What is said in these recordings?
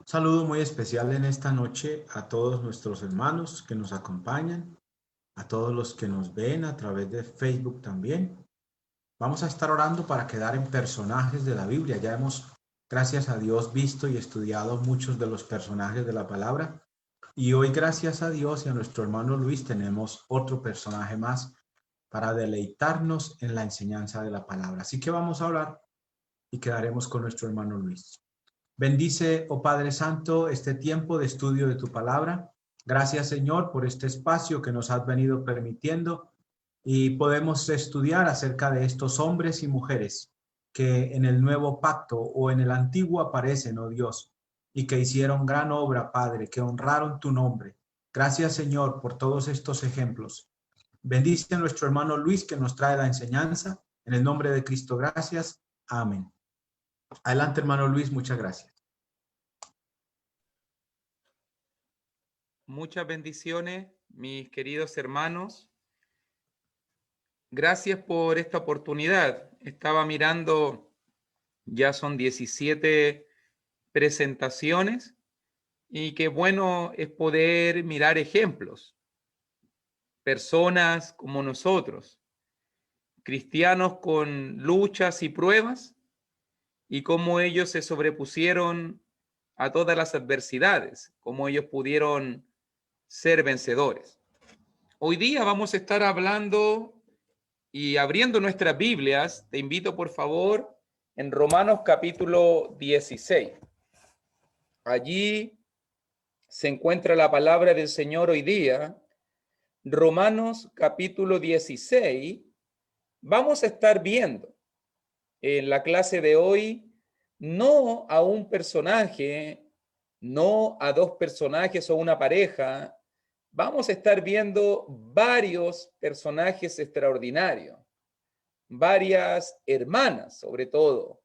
Saludo muy especial en esta noche a todos nuestros hermanos que nos acompañan, a todos los que nos ven a través de Facebook también. Vamos a estar orando para quedar en personajes de la Biblia. Ya hemos, gracias a Dios, visto y estudiado muchos de los personajes de la palabra. Y hoy, gracias a Dios y a nuestro hermano Luis, tenemos otro personaje más para deleitarnos en la enseñanza de la palabra. Así que vamos a orar y quedaremos con nuestro hermano Luis. Bendice, oh Padre Santo, este tiempo de estudio de tu palabra. Gracias, Señor, por este espacio que nos has venido permitiendo y podemos estudiar acerca de estos hombres y mujeres que en el nuevo pacto o en el antiguo aparecen, oh Dios, y que hicieron gran obra, Padre, que honraron tu nombre. Gracias, Señor, por todos estos ejemplos. Bendice a nuestro hermano Luis que nos trae la enseñanza. En el nombre de Cristo, gracias. Amén. Adelante, hermano Luis, muchas gracias. Muchas bendiciones, mis queridos hermanos. Gracias por esta oportunidad. Estaba mirando, ya son 17 presentaciones y qué bueno es poder mirar ejemplos. Personas como nosotros, cristianos con luchas y pruebas y cómo ellos se sobrepusieron a todas las adversidades, cómo ellos pudieron ser vencedores. Hoy día vamos a estar hablando y abriendo nuestras Biblias. Te invito por favor en Romanos capítulo 16. Allí se encuentra la palabra del Señor hoy día. Romanos capítulo 16. Vamos a estar viendo en la clase de hoy no a un personaje, no a dos personajes o una pareja. Vamos a estar viendo varios personajes extraordinarios, varias hermanas, sobre todo,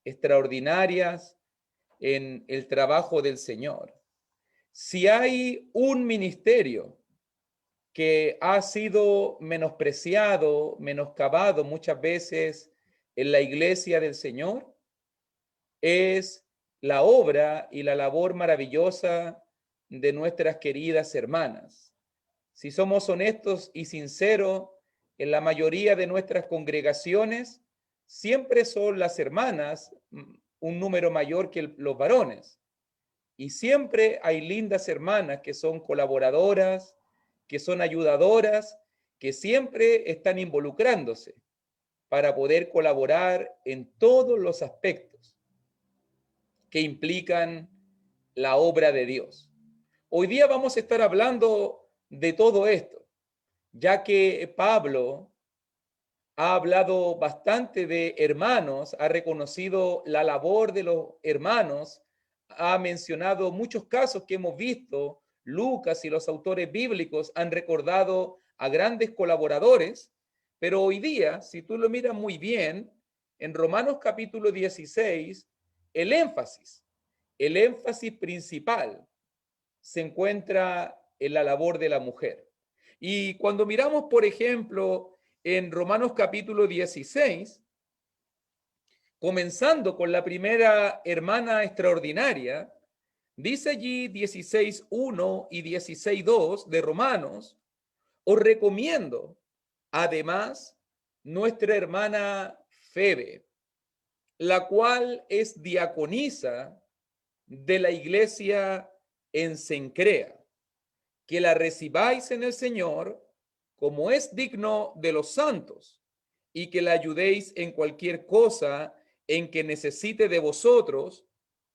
extraordinarias en el trabajo del Señor. Si hay un ministerio que ha sido menospreciado, menoscabado muchas veces en la iglesia del Señor, es la obra y la labor maravillosa de nuestras queridas hermanas. Si somos honestos y sinceros, en la mayoría de nuestras congregaciones siempre son las hermanas un número mayor que los varones. Y siempre hay lindas hermanas que son colaboradoras, que son ayudadoras, que siempre están involucrándose para poder colaborar en todos los aspectos que implican la obra de Dios. Hoy día vamos a estar hablando de todo esto, ya que Pablo ha hablado bastante de hermanos, ha reconocido la labor de los hermanos, ha mencionado muchos casos que hemos visto. Lucas y los autores bíblicos han recordado a grandes colaboradores, pero hoy día, si tú lo miras muy bien, en Romanos capítulo 16, el énfasis principal se encuentra en la labor de la mujer. Y cuando miramos, por ejemplo, en Romanos capítulo 16, comenzando con la primera hermana extraordinaria, dice allí 16:1 y 16:2 de Romanos: os recomiendo además nuestra hermana Febe, la cual es diaconisa de la iglesia en Cencrea, que la recibáis en el Señor como es digno de los santos, y que la ayudéis en cualquier cosa en que necesite de vosotros,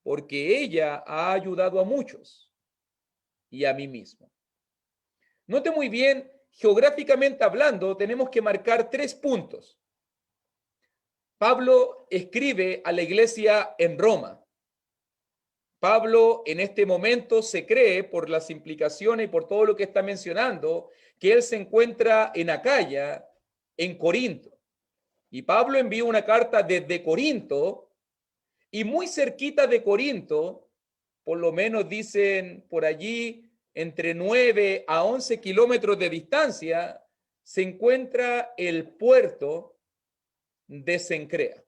porque ella ha ayudado a muchos y a mí mismo. Note muy bien, geográficamente hablando, tenemos que marcar 3 puntos. Pablo escribe a la iglesia en Roma. Pablo en este momento se cree, por las implicaciones y por todo lo que está mencionando, que él se encuentra en Acaya, en Corinto. Y Pablo envía una carta desde Corinto, y muy cerquita de Corinto, por lo menos dicen por allí, entre 9 a 11 kilómetros de distancia, se encuentra el puerto de Cencrea.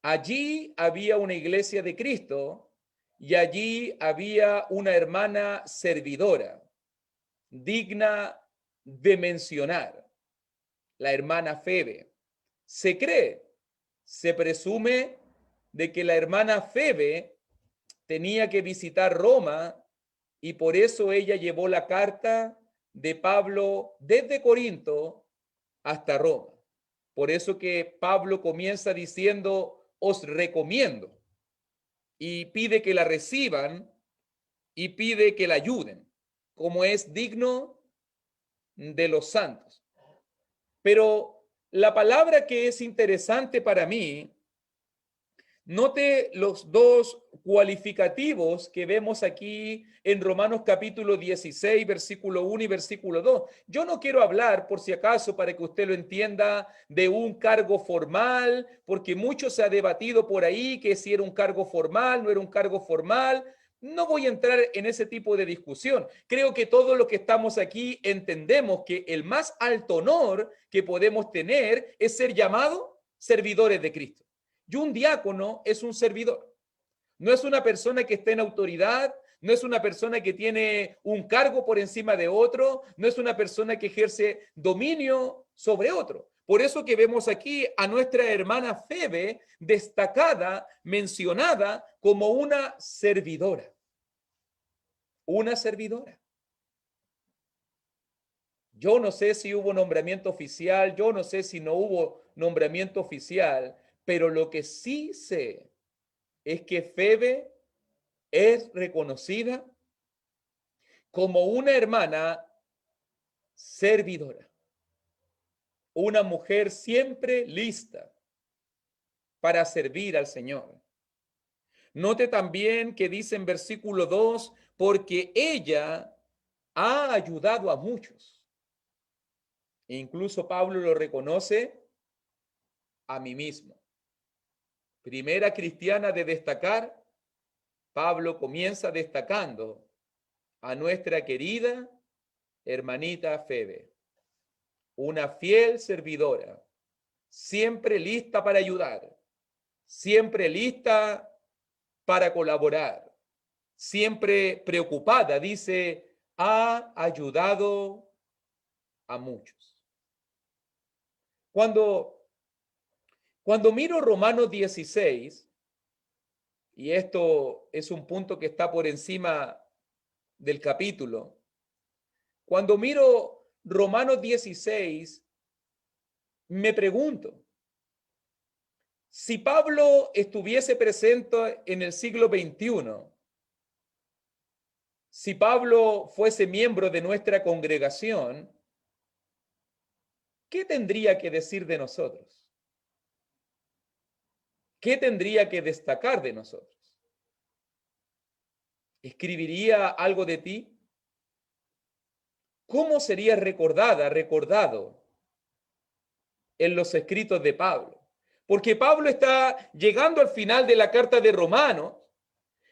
Allí había una iglesia de Cristo y allí había una hermana servidora, digna de mencionar, la hermana Febe. Se cree, se presume de que la hermana Febe tenía que visitar Roma y por eso ella llevó la carta de Pablo desde Corinto hasta Roma. Por eso que Pablo comienza diciendo, os recomiendo, y pide que la reciban y pide que la ayuden, como es digno de los santos. Pero la palabra que es interesante para mí, note los dos cualificativos que vemos aquí en Romanos capítulo 16, versículo 1 y versículo 2. Yo no quiero hablar, por si acaso, para que usted lo entienda, de un cargo formal, porque mucho se ha debatido por ahí que si era un cargo formal, no era un cargo formal. No voy a entrar en ese tipo de discusión. Creo que todos los que estamos aquí entendemos que el más alto honor que podemos tener es ser llamados servidores de Cristo. Y un diácono es un servidor. No es una persona que esté en autoridad, no es una persona que tiene un cargo por encima de otro, no es una persona que ejerce dominio sobre otro. Por eso que vemos aquí a nuestra hermana Febe destacada, mencionada como una servidora. Una servidora. Yo no sé si hubo nombramiento oficial, yo no sé si no hubo nombramiento oficial, pero lo que sí sé es que Febe es reconocida como una hermana servidora, una mujer siempre lista para servir al Señor. Note también que dice en versículo 2, porque ella ha ayudado a muchos. E incluso Pablo lo reconoce a mí mismo. Primera cristiana de destacar, Pablo comienza destacando a nuestra querida hermanita Febe, una fiel servidora, siempre lista para ayudar, siempre lista para colaborar, siempre preocupada, dice, ha ayudado a muchos. Cuando miro Romanos 16, y esto es un punto que está por encima del capítulo, cuando miro Romanos 16, me pregunto, si Pablo estuviese presente en el siglo XXI, si Pablo fuese miembro de nuestra congregación, ¿qué tendría que decir de nosotros? ¿Qué tendría que destacar de nosotros? ¿Escribiría algo de ti? ¿Cómo sería recordado en los escritos de Pablo? Porque Pablo está llegando al final de la carta de Romanos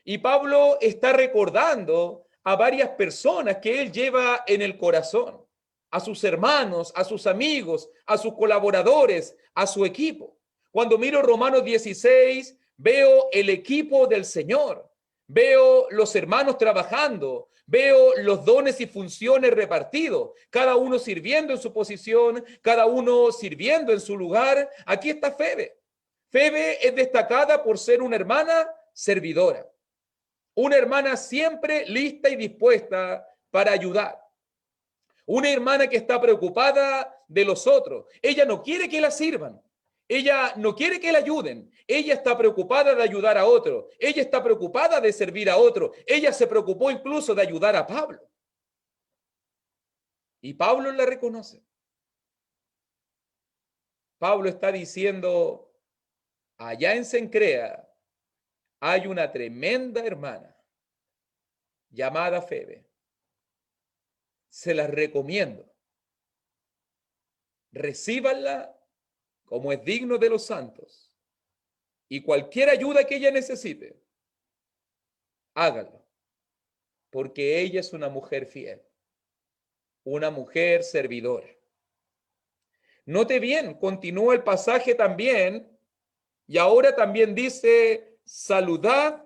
y Pablo está recordando a varias personas que él lleva en el corazón, a sus hermanos, a sus amigos, a sus colaboradores, a su equipo. Cuando miro Romanos 16, veo el equipo del Señor, veo los hermanos trabajando, veo los dones y funciones repartidos, cada uno sirviendo en su posición, cada uno sirviendo en su lugar. Aquí está Febe. Febe es destacada por ser una hermana servidora, una hermana siempre lista y dispuesta para ayudar, una hermana que está preocupada de los otros. Ella no quiere que la sirvan, ella no quiere que la ayuden, ella está preocupada de ayudar a otro, ella está preocupada de servir a otro, ella se preocupó incluso de ayudar a Pablo. Y Pablo la reconoce. Pablo está diciendo, allá en Cencrea hay una tremenda hermana llamada Febe. Se las recomiendo. Recíbanla como es digno de los santos. Y cualquier ayuda que ella necesite, háganlo. Porque ella es una mujer fiel, una mujer servidora. Note bien, continúa el pasaje también, y ahora también dice, saludad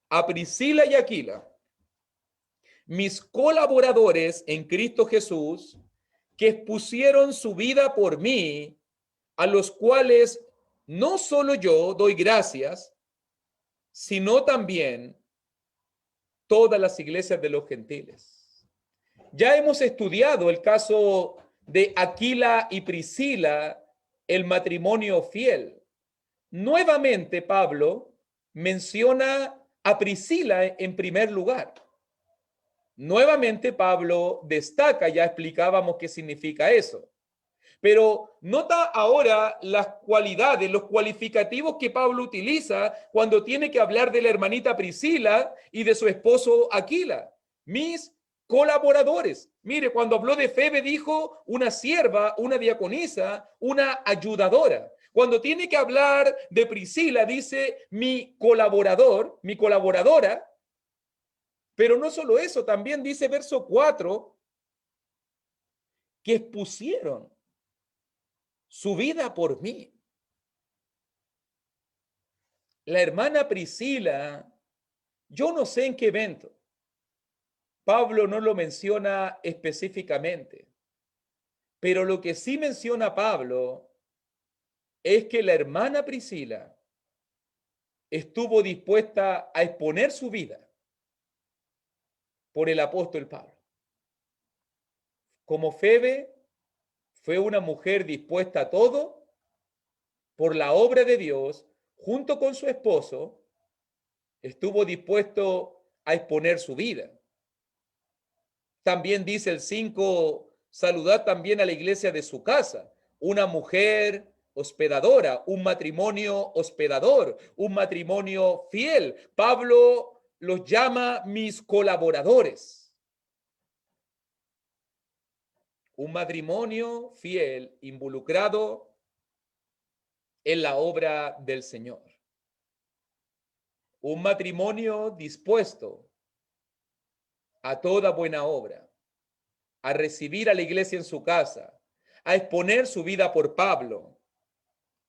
a Priscila y Aquila, mis colaboradores en Cristo Jesús, que expusieron su vida por mí, a los cuales no solo yo doy gracias, sino también todas las iglesias de los gentiles. Ya hemos estudiado el caso de Aquila y Priscila, el matrimonio fiel. Nuevamente Pablo menciona a Priscila en primer lugar. Nuevamente Pablo destaca, ya explicábamos qué significa eso. Pero nota ahora las cualidades, los cualificativos que Pablo utiliza cuando tiene que hablar de la hermanita Priscila y de su esposo Aquila. Mis colaboradores. Mire, cuando habló de Febe dijo una sierva, una diaconisa, una ayudadora. Cuando tiene que hablar de Priscila dice mi colaborador, mi colaboradora. Pero no solo eso, también dice verso 4 que expusieron su vida por mí. La hermana Priscila, yo no sé en qué evento. Pablo no lo menciona específicamente, pero lo que sí menciona Pablo es que la hermana Priscila estuvo dispuesta a exponer su vida por el apóstol Pablo. Como Febe fue una mujer dispuesta a todo por la obra de Dios, junto con su esposo, estuvo dispuesto a exponer su vida. También dice el 5, saludad también a la iglesia de su casa, una mujer hospedadora, un matrimonio hospedador, un matrimonio fiel. Pablo los llama mis colaboradores. Un matrimonio fiel involucrado en la obra del Señor. Un matrimonio dispuesto a toda buena obra, a recibir a la iglesia en su casa, a exponer su vida por Pablo,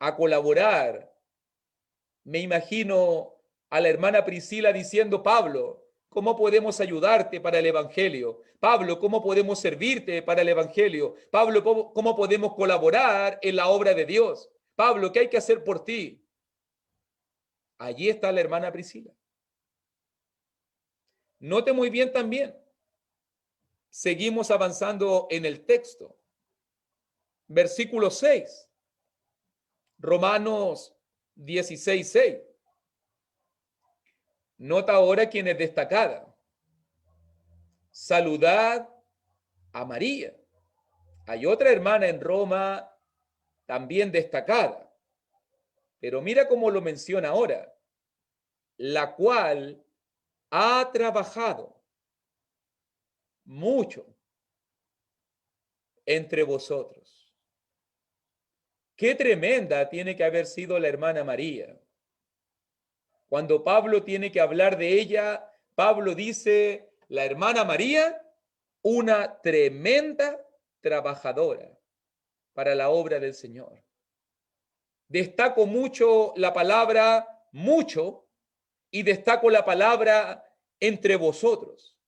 a colaborar. Me imagino a la hermana Priscila diciendo, Pablo, ¿cómo podemos ayudarte para el evangelio? Pablo, ¿cómo podemos servirte para el evangelio? Pablo, ¿cómo podemos colaborar en la obra de Dios? Pablo, ¿qué hay que hacer por ti? Allí está la hermana Priscila. Note muy bien también. Seguimos avanzando en el texto. Versículo 6. Romanos 16:6. Nota ahora quién es destacada. Saludad a María. Hay otra hermana en Roma también destacada. Pero mira cómo lo menciona ahora. La cual ha trabajado mucho entre vosotros. Qué tremenda tiene que haber sido la hermana María. Cuando Pablo tiene que hablar de ella, Pablo dice, la hermana María, una tremenda trabajadora para la obra del Señor. Destaco mucho la palabra mucho y destaco la palabra entre vosotros.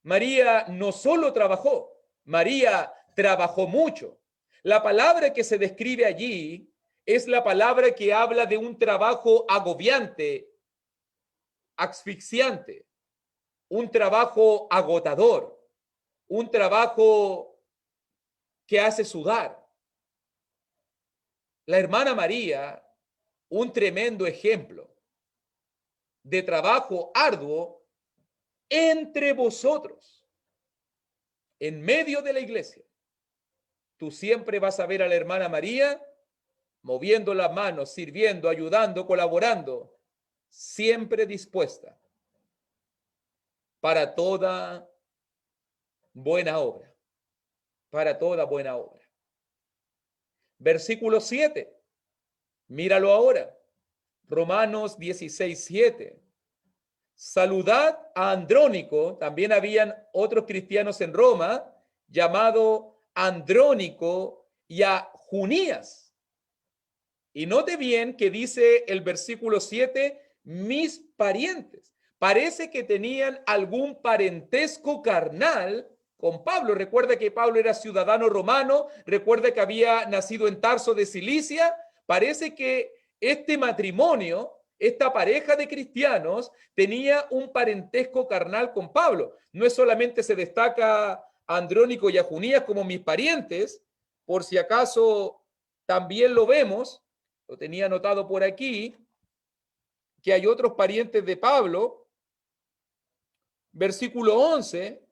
María no solo trabajó, María trabajó mucho. La palabra que se describe allí es la palabra que habla de un trabajo agobiante, asfixiante, un trabajo agotador, un trabajo que hace sudar. La hermana María, un tremendo ejemplo de trabajo arduo entre vosotros, en medio de la iglesia. Tú siempre vas a ver a la hermana María moviendo las manos, sirviendo, ayudando, colaborando, siempre dispuesta para toda buena obra, para toda buena obra. Versículo 7, míralo ahora, Romanos 16:7. Saludad a Andrónico, también habían otros cristianos en Roma, llamado Andrónico y a Junías. Y note bien que dice el versículo 7, mis parientes. parece que tenían algún parentesco carnal con Pablo. Recuerda que Pablo era ciudadano romano, recuerda que había nacido en Tarso de Cilicia. Parece que este matrimonio, esta pareja de cristianos, tenía un parentesco carnal con Pablo. No es solamente se destaca a Andrónico y a Junías como mis parientes, por si acaso también lo vemos, lo tenía anotado por aquí, que hay otros parientes de Pablo. Versículo 11,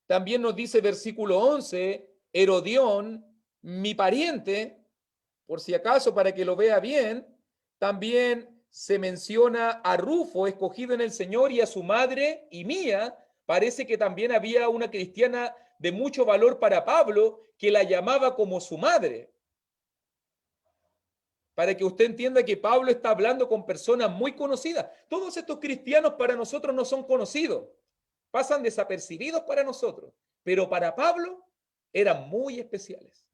también nos dice versículo 11, Herodión, mi pariente, por si acaso para que lo vea bien, también se menciona a Rufo, escogido en el Señor, y a su madre y mía. Parece que también había una cristiana de mucho valor para Pablo que la llamaba como su madre. Para que usted entienda que Pablo está hablando con personas muy conocidas. Todos estos cristianos para nosotros no son conocidos, pasan desapercibidos para nosotros, pero para Pablo eran muy especiales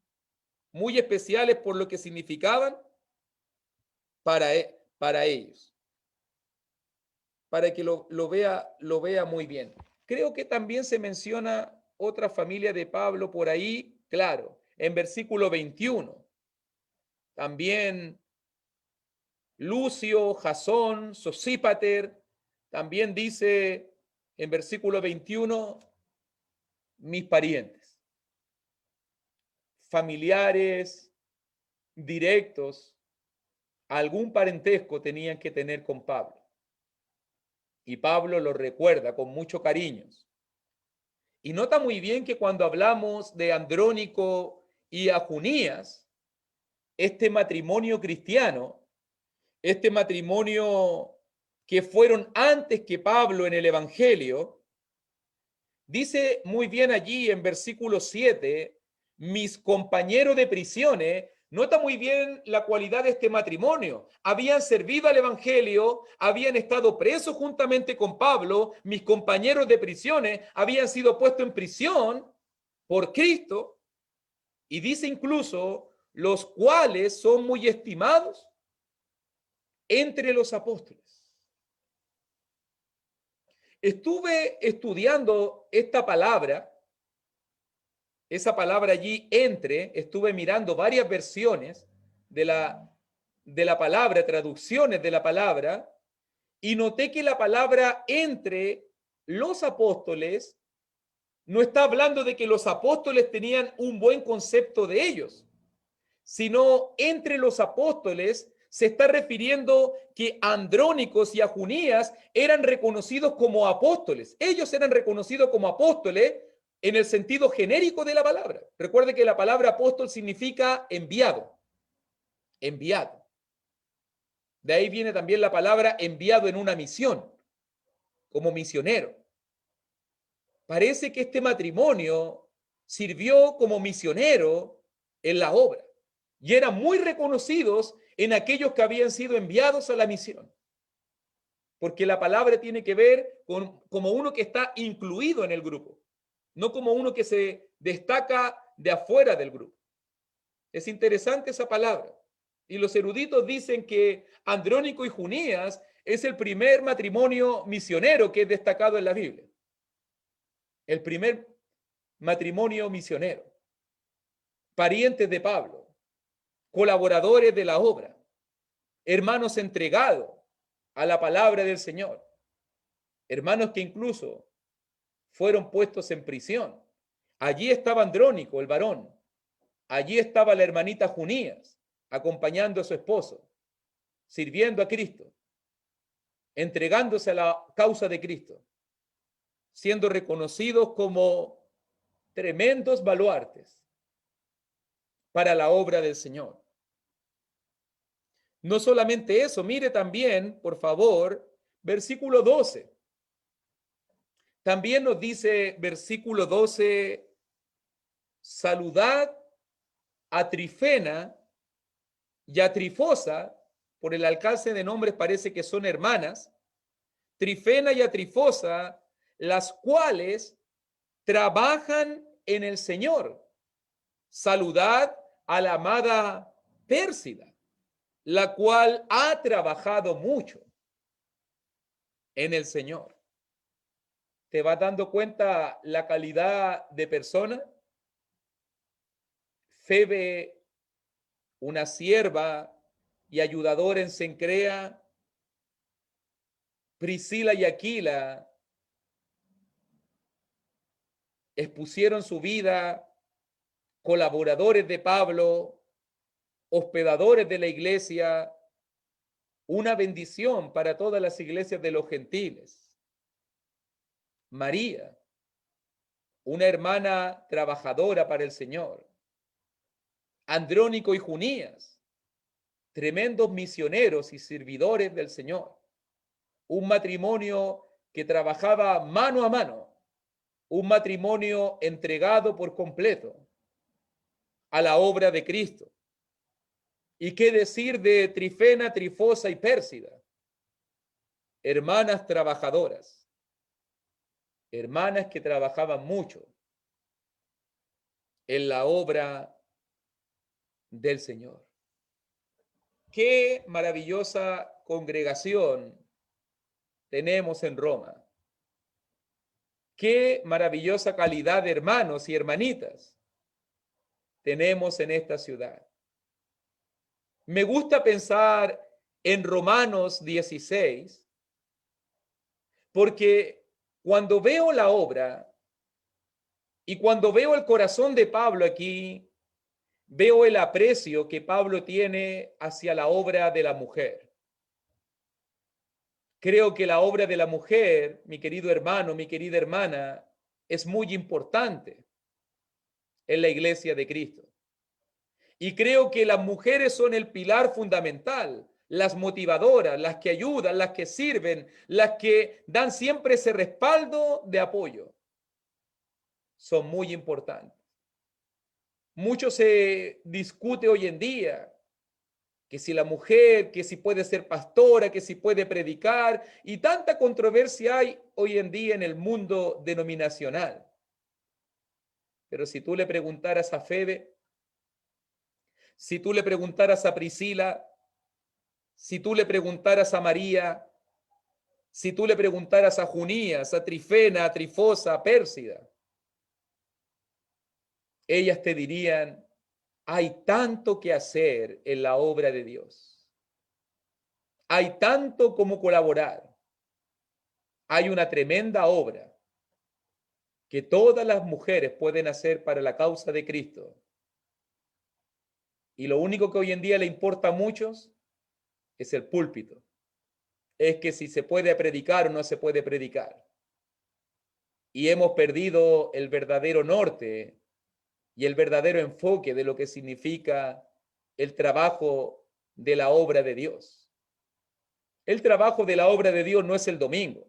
por lo que significaban para ellos, para que lo vea muy bien. Creo que también se menciona otra familia de Pablo por ahí, claro, en versículo 21. También Lucio, Jasón, Sosípater, también dice en versículo 21, mis parientes, familiares, directos, algún parentesco tenían que tener con Pablo. Y Pablo lo recuerda con mucho cariño. Y nota muy bien que cuando hablamos de Andrónico y a Junías, este matrimonio cristiano, este matrimonio que fueron antes que Pablo en el Evangelio, dice muy bien allí en versículo 7, mis compañeros de prisiones. Nota muy bien la cualidad de este matrimonio. Habían servido al Evangelio, habían estado presos juntamente con Pablo, mis compañeros de prisiones habían sido puestos en prisión por Cristo, y dice incluso, los cuales son muy estimados entre los apóstoles. Estuve estudiando esta palabra, esa palabra allí entre, estuve mirando varias versiones de la palabra, traducciones de la palabra, y noté que la palabra entre los apóstoles no está hablando de que los apóstoles tenían un buen concepto de ellos, sino entre los apóstoles se está refiriendo que Andrónicos y a Junías eran reconocidos como apóstoles. Ellos eran reconocidos como apóstoles en el sentido genérico de la palabra. Recuerde que la palabra apóstol significa enviado. Enviado. De ahí viene también la palabra enviado en una misión, como misionero. Parece que este matrimonio sirvió como misionero en la obra y eran muy reconocidos en aquellos que habían sido enviados a la misión. Porque la palabra tiene que ver con como uno que está incluido en el grupo, no como uno que se destaca de afuera del grupo. Es interesante esa palabra. Y los eruditos dicen que Andrónico y Junías es el primer matrimonio misionero que es destacado en la Biblia. El primer matrimonio misionero. Parientes de Pablo, colaboradores de la obra, hermanos entregados a la palabra del Señor, hermanos que incluso fueron puestos en prisión. Allí estaba Andrónico, el varón. Allí estaba la hermanita Junías, acompañando a su esposo, sirviendo a Cristo, entregándose a la causa de Cristo, siendo reconocidos como tremendos baluartes para la obra del Señor. No solamente eso, mire también, por favor, versículo 12. También nos dice versículo 12, saludad a Trifena y a Trifosa, por el alcance de nombres parece que son hermanas, Trifena y a Trifosa, las cuales trabajan en el Señor. Saludad a la amada Pérsida, la cual ha trabajado mucho. en el Señor. ¿Te vas dando cuenta la calidad de persona? Febe, una sierva y ayudadora en Cencrea, Priscila y Aquila expusieron su vida, colaboradores de Pablo, hospedadores de la iglesia, una bendición para todas las iglesias de los gentiles. María, una hermana trabajadora para el Señor. Andrónico y Junías, tremendos misioneros y servidores del Señor. Un matrimonio que trabajaba mano a mano, un matrimonio entregado por completo a la obra de Cristo. ¿Y qué decir de Trifena, Trifosa y Pérsida? Hermanas trabajadoras, hermanas que trabajaban mucho en la obra del Señor. Qué maravillosa congregación tenemos en Roma. Qué maravillosa calidad de hermanos y hermanitas tenemos en esta ciudad. Me gusta pensar en Romanos 16, porque cuando veo la obra y cuando veo el corazón de Pablo aquí, veo el aprecio que Pablo tiene hacia la obra de la mujer. Creo que la obra de la mujer, mi querido hermano, mi querida hermana, es muy importante en la iglesia de Cristo. Y creo que las mujeres son el pilar fundamental, las motivadoras, las que ayudan, las que sirven, las que dan siempre ese respaldo de apoyo. Son muy importantes. Mucho se discute hoy en día que si la mujer, que si puede ser pastora, que si puede predicar, y tanta controversia hay hoy en día en el mundo denominacional. Pero si tú le preguntaras a Febe, si tú le preguntaras a Priscila, si tú le preguntaras a María, si tú le preguntaras a Junías, a Trifena, a Trifosa, a Pérsida, ellas te dirían, hay tanto que hacer en la obra de Dios. Hay tanto como colaborar. Hay una tremenda obra que todas las mujeres pueden hacer para la causa de Cristo. Y lo único que hoy en día le importa a muchos es el púlpito. Es que si se puede predicar o no se puede predicar. Y hemos perdido el verdadero norte y el verdadero enfoque de lo que significa el trabajo de la obra de Dios. El trabajo de la obra de Dios no es el domingo.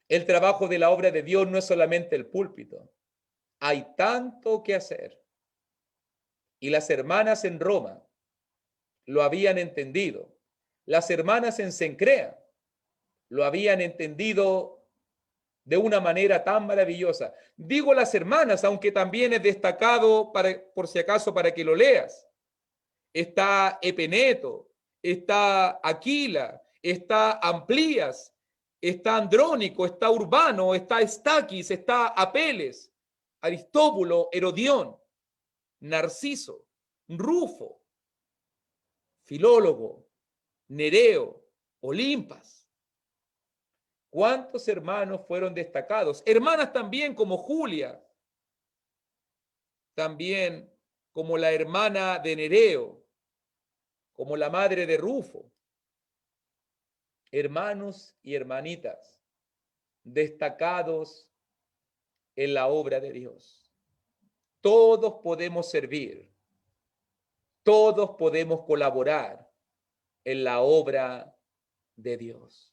El trabajo de la obra de Dios no es solamente el púlpito. Hay tanto que hacer. Y las hermanas en Roma lo habían entendido. Las hermanas en Cencrea lo habían entendido de una manera tan maravillosa. Digo las hermanas, aunque también es destacado, por si acaso, para que lo leas. Está Epeneto, está Aquila, está Amplías, está Andrónico, está Urbano, está Estaquis, está Apeles, Aristóbulo, Herodión, Narciso, Rufo, Filólogo, Nereo, Olimpas. ¿Cuántos hermanos fueron destacados? Hermanas también como Julia, también como la hermana de Nereo, como la madre de Rufo. Hermanos y hermanitas destacados en la obra de Dios. Todos podemos servir, todos podemos colaborar en la obra de Dios.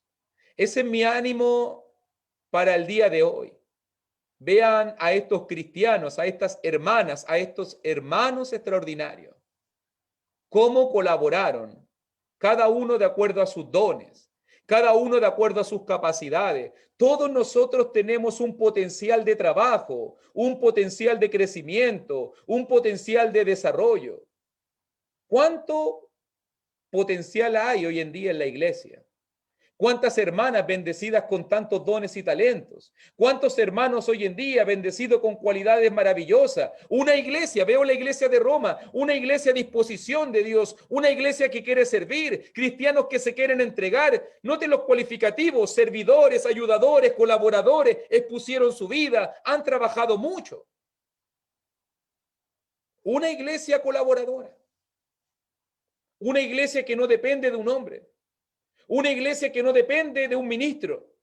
Ese es mi ánimo para el día de hoy. Vean a estos cristianos, a estas hermanas, a estos hermanos extraordinarios, cómo colaboraron, cada uno de acuerdo a sus dones, cada uno de acuerdo a sus capacidades. Todos nosotros tenemos un potencial de trabajo, un potencial de crecimiento, un potencial de desarrollo. ¿Cuánto potencial hay hoy en día en la iglesia? ¿Cuántas hermanas bendecidas con tantos dones y talentos? ¿Cuántos hermanos hoy en día bendecidos con cualidades maravillosas? Una iglesia, veo la iglesia de Roma, una iglesia a disposición de Dios, una iglesia que quiere servir, cristianos que se quieren entregar. Noten los cualificativos: servidores, ayudadores, colaboradores, expusieron su vida, han trabajado mucho. Una iglesia colaboradora. Una iglesia que no depende de un hombre. Una iglesia que no depende de un ministro.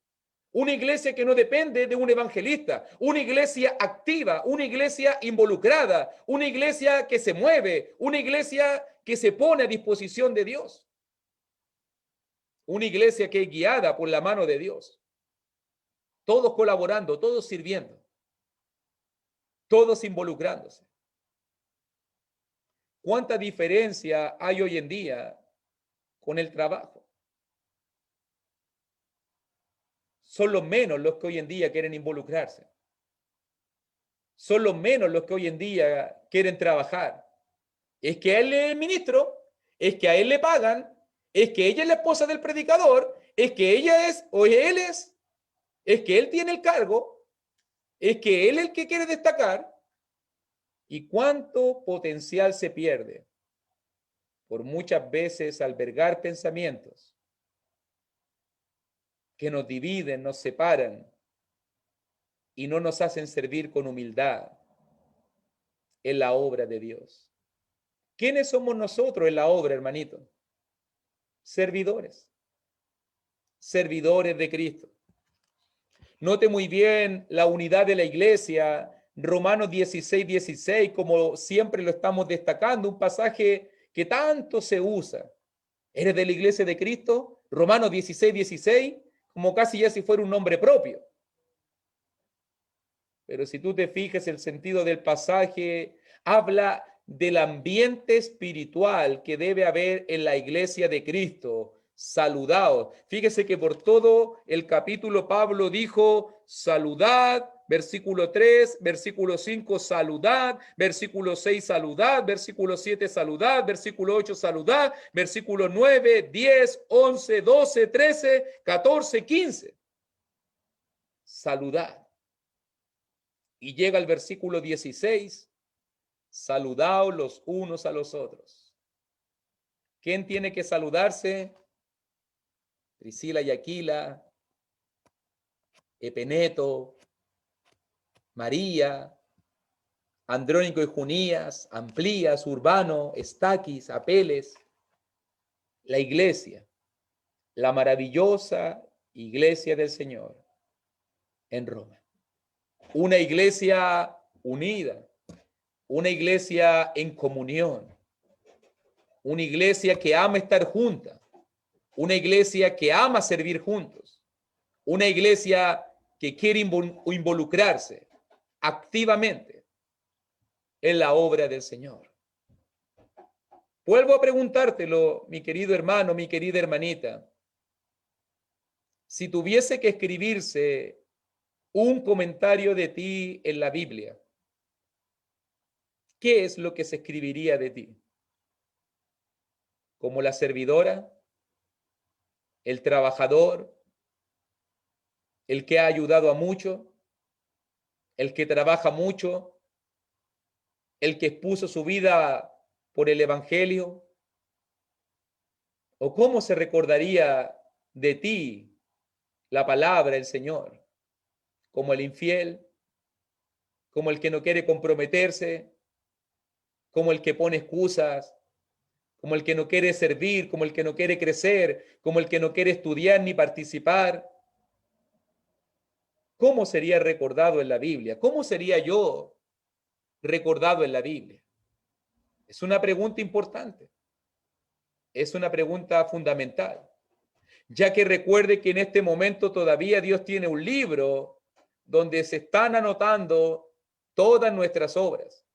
Una iglesia que no depende de un evangelista. Una iglesia activa, una iglesia involucrada, una iglesia que se mueve, una iglesia que se pone a disposición de Dios. Una iglesia que es guiada por la mano de Dios. Todos colaborando, todos sirviendo, todos involucrándose. ¿Cuánta diferencia hay hoy en día con el trabajo? Son los menos los que hoy en día quieren involucrarse. Son los menos los que hoy en día quieren trabajar. Es que él es el ministro, es que a él le pagan, es que ella es la esposa del predicador, es que ella es, o él es que él tiene el cargo, es que él es el que quiere destacar. ¿Y cuánto potencial se pierde por muchas veces albergar pensamientos que nos dividen, nos separan y no nos hacen servir con humildad en la obra de Dios? ¿Quiénes somos nosotros en la obra, hermanito? Servidores. Servidores de Cristo. Note muy bien la unidad de la iglesia. Romanos 16:16, como siempre lo estamos destacando, un pasaje que tanto se usa. ¿Eres de la iglesia de Cristo? Romanos 16:16, como casi ya si fuera un nombre propio. Pero si tú te fijas, el sentido del pasaje habla del ambiente espiritual que debe haber en la iglesia de Cristo. Saludaos. Fíjese que por todo el capítulo Pablo dijo: saludad, versículo 3, versículo 5, saludad, versículo 6, saludad, versículo 7, saludad, versículo 8, saludad, versículo 9, 10, 11, 12, 13, 14, 15. Saludad. Y llega el versículo 16, saludaos los unos a los otros. ¿Quién tiene que saludarse? Priscila y Aquila, Epeneto, María, Andrónico y Junías, Amplías, Urbano, Estaquis, Apeles, la iglesia, la maravillosa iglesia del Señor en Roma. Una iglesia unida, una iglesia en comunión, una iglesia que ama estar junta, una iglesia que ama servir juntos, una iglesia que quiere involucrarse activamente en la obra del Señor. Vuelvo a preguntártelo, mi querido hermano, mi querida hermanita. Si tuviese que escribirse un comentario de ti en la Biblia, ¿qué es lo que se escribiría de ti? ¿Como la servidora? ¿El trabajador? ¿El que ha ayudado a mucho? ¿El que trabaja mucho? ¿El que expuso su vida por el Evangelio? ¿O cómo se recordaría de ti la palabra del Señor? ¿Como el infiel? ¿Como el que no quiere comprometerse? ¿Como el que pone excusas? ¿Como el que no quiere servir? ¿Como el que no quiere crecer? ¿Como el que no quiere estudiar ni participar? ¿Cómo sería recordado en la Biblia? ¿Cómo sería yo recordado en la Biblia? Es una pregunta importante. Es una pregunta fundamental. Ya que recuerde que en este momento todavía Dios tiene un libro donde se están anotando todas nuestras obras.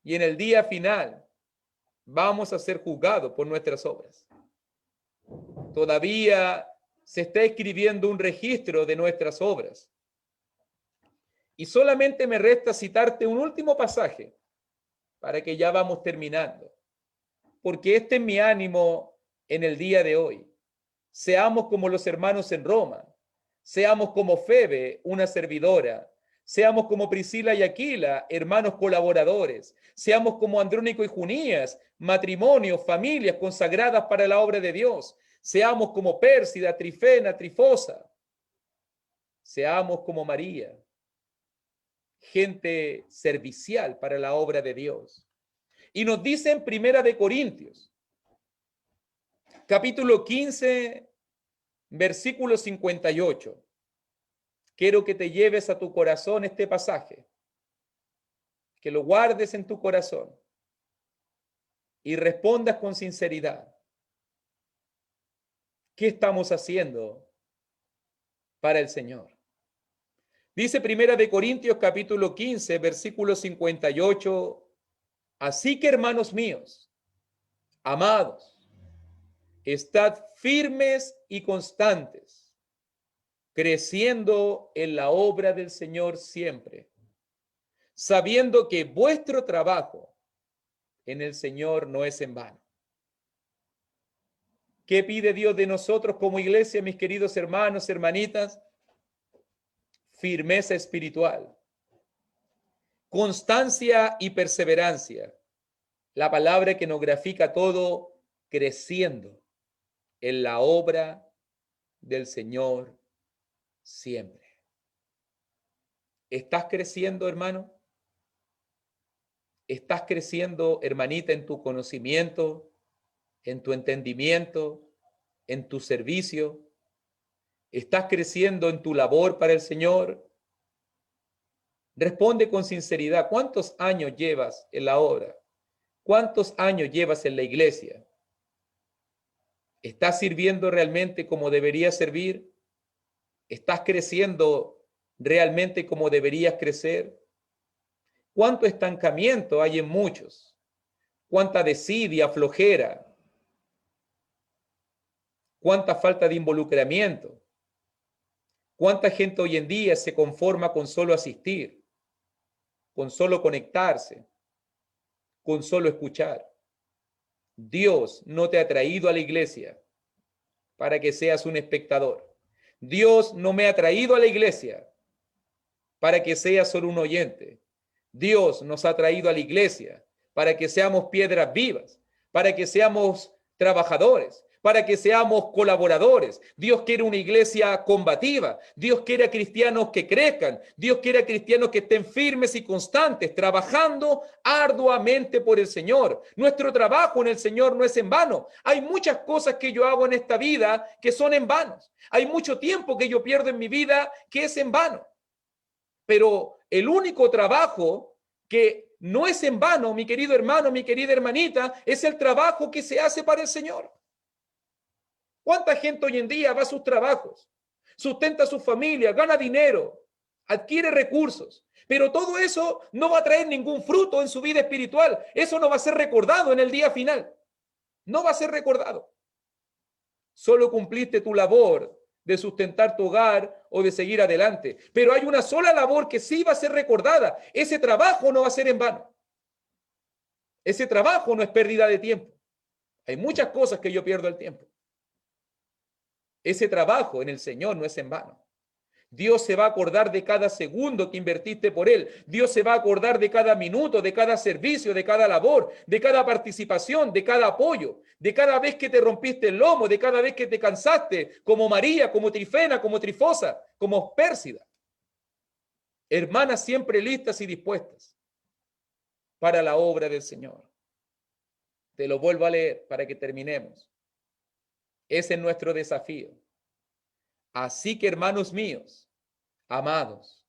Y en el día final vamos a ser juzgados por nuestras obras. Todavía se está escribiendo un registro de nuestras obras. Y solamente me resta citarte un último pasaje para que ya vamos terminando. Porque este es mi ánimo en el día de hoy. Seamos como los hermanos en Roma. Seamos como Febe, una servidora. Seamos como Priscila y Aquila, hermanos colaboradores. Seamos como Andrónico y Junías, matrimonios, familias consagradas para la obra de Dios. Seamos como Pérsida, Trifena, Trifosa. Seamos como María, gente servicial para la obra de Dios. Y nos dice en Primera de Corintios, capítulo 15, versículo 58. Quiero que te lleves a tu corazón este pasaje, que lo guardes en tu corazón y respondas con sinceridad. ¿Qué estamos haciendo para el Señor? Dice Primera de Corintios capítulo 15, versículo 58. Así que, hermanos míos, amados, estad firmes y constantes, creciendo en la obra del Señor siempre, sabiendo que vuestro trabajo en el Señor no es en vano. ¿Qué pide Dios de nosotros como iglesia, mis queridos hermanos, hermanitas? Firmeza espiritual, constancia y perseverancia. La palabra que nos grafica todo, creciendo en la obra del Señor siempre. ¿Estás creciendo, hermano? ¿Estás creciendo, hermanita, en tu conocimiento, en tu entendimiento, en tu servicio? ¿Estás creciendo en tu labor para el Señor? Responde con sinceridad. ¿Cuántos años llevas en la obra? ¿Cuántos años llevas en la iglesia? ¿Estás sirviendo realmente como deberías servir? ¿Estás creciendo realmente como deberías crecer? ¿Cuánto estancamiento hay en muchos? ¿Cuánta desidia, flojera? ¿Cuánta falta de involucramiento? ¿Cuánta gente hoy en día se conforma con solo asistir, con solo conectarse, con solo escuchar? Dios no te ha traído a la iglesia para que seas un espectador. Dios no me ha traído a la iglesia para que seas solo un oyente. Dios nos ha traído a la iglesia para que seamos piedras vivas, para que seamos trabajadores, para que seamos colaboradores. Dios quiere una iglesia combativa. Dios quiere a cristianos que crezcan. Dios quiere a cristianos que estén firmes y constantes, trabajando arduamente por el Señor. Nuestro trabajo en el Señor no es en vano. Hay muchas cosas que yo hago en esta vida que son en vano. Hay mucho tiempo que yo pierdo en mi vida que es en vano. Pero el único trabajo que no es en vano, mi querido hermano, mi querida hermanita, es el trabajo que se hace para el Señor. ¿Cuánta gente hoy en día va a sus trabajos, sustenta a su familia, gana dinero, adquiere recursos? Pero todo eso no va a traer ningún fruto en su vida espiritual. Eso no va a ser recordado en el día final. No va a ser recordado. Solo cumpliste tu labor de sustentar tu hogar o de seguir adelante. Pero hay una sola labor que sí va a ser recordada. Ese trabajo no va a ser en vano. Ese trabajo no es pérdida de tiempo. Hay muchas cosas que yo pierdo el tiempo. Ese trabajo en el Señor no es en vano. Dios se va a acordar de cada segundo que invertiste por Él. Dios se va a acordar de cada minuto, de cada servicio, de cada labor, de cada participación, de cada apoyo, de cada vez que te rompiste el lomo, de cada vez que te cansaste, como María, como Trifena, como Trifosa, como Pérsida. Hermanas siempre listas y dispuestas para la obra del Señor. Te lo vuelvo a leer para que terminemos. Ese es nuestro desafío. Así que, hermanos míos, amados,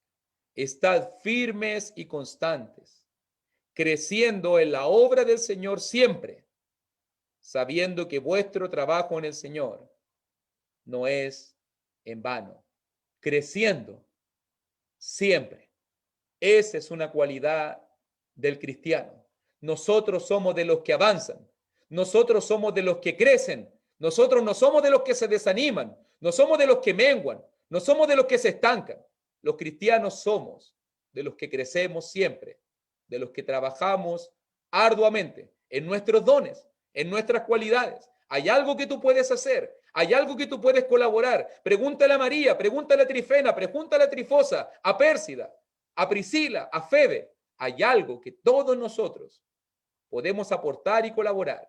estad firmes y constantes, creciendo en la obra del Señor siempre, sabiendo que vuestro trabajo en el Señor no es en vano. Creciendo siempre. Esa es una cualidad del cristiano. Nosotros somos de los que avanzan. Nosotros somos de los que crecen. Nosotros no somos de los que se desaniman. No somos de los que menguan. No somos de los que se estancan. Los cristianos somos de los que crecemos siempre, de los que trabajamos arduamente en nuestros dones, en nuestras cualidades. Hay algo que tú puedes hacer, Hay algo que tú puedes colaborar. Pregúntale a María, pregúntale a Trifena, pregúntale a Trifosa, a Pérsida, a Priscila, a Febe. Hay algo que todos nosotros podemos aportar y colaborar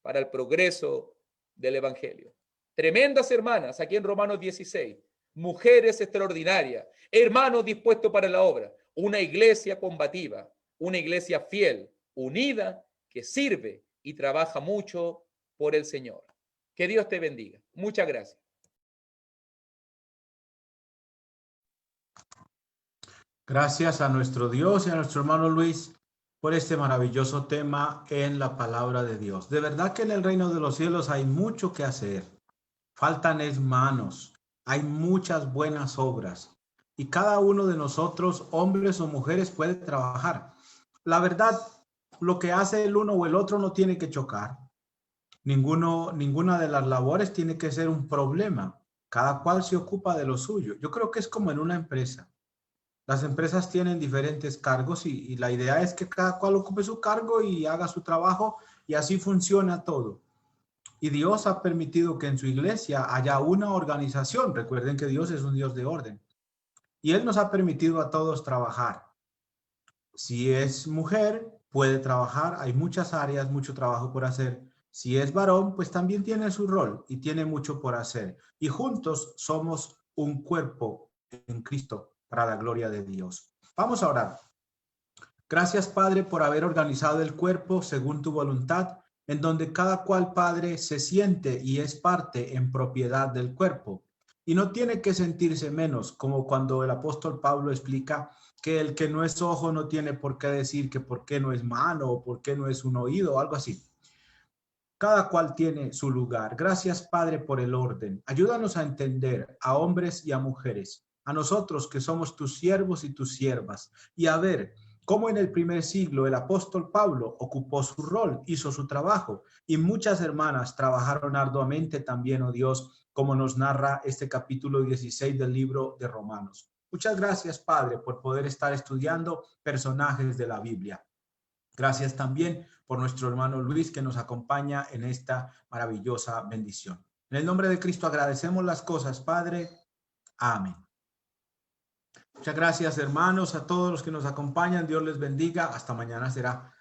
para el progreso del Evangelio. Tremendas hermanas aquí en Romanos 16, mujeres extraordinarias, hermanos dispuestos para la obra, una iglesia combativa, una iglesia fiel, unida, que sirve y trabaja mucho por el Señor. Que Dios te bendiga. Muchas gracias. Gracias a nuestro Dios y a nuestro hermano Luis por este maravilloso tema en la palabra de Dios. De verdad que en el reino de los cielos hay mucho que hacer. Faltan manos, hay muchas buenas obras y cada uno de nosotros, hombres o mujeres, puede trabajar. La verdad, lo que hace el uno o el otro no tiene que chocar. Ninguna de las labores tiene que ser un problema. Cada cual se ocupa de lo suyo. Yo creo que es como en una empresa. Las empresas tienen diferentes cargos y la idea es que cada cual ocupe su cargo y haga su trabajo y así funciona todo. Y Dios ha permitido que en su iglesia haya una organización. Recuerden que Dios es un Dios de orden. Y Él nos ha permitido a todos trabajar. Si es mujer, puede trabajar. Hay muchas áreas, mucho trabajo por hacer. Si es varón, pues también tiene su rol y tiene mucho por hacer. Y juntos somos un cuerpo en Cristo para la gloria de Dios. Vamos a orar. Gracias, Padre, por haber organizado el cuerpo según tu voluntad, en donde cada cual, Padre, se siente y es parte en propiedad del cuerpo. Y no tiene que sentirse menos, como cuando el apóstol Pablo explica que el que no es ojo no tiene por qué decir que por qué no es mano o por qué no es un oído o algo así. Cada cual tiene su lugar. Gracias, Padre, por el orden. Ayúdanos a entender a hombres y a mujeres, a nosotros que somos tus siervos y tus siervas, y a ver cómo en el primer siglo el apóstol Pablo ocupó su rol, hizo su trabajo, y muchas hermanas trabajaron arduamente también, oh Dios, como nos narra este capítulo 16 del libro de Romanos. Muchas gracias, Padre, por poder estar estudiando personajes de la Biblia. Gracias también por nuestro hermano Luis que nos acompaña en esta maravillosa bendición. En el nombre de Cristo agradecemos las cosas, Padre. Amén. Muchas gracias, hermanos, a todos los que nos acompañan. Dios les bendiga. Hasta mañana será.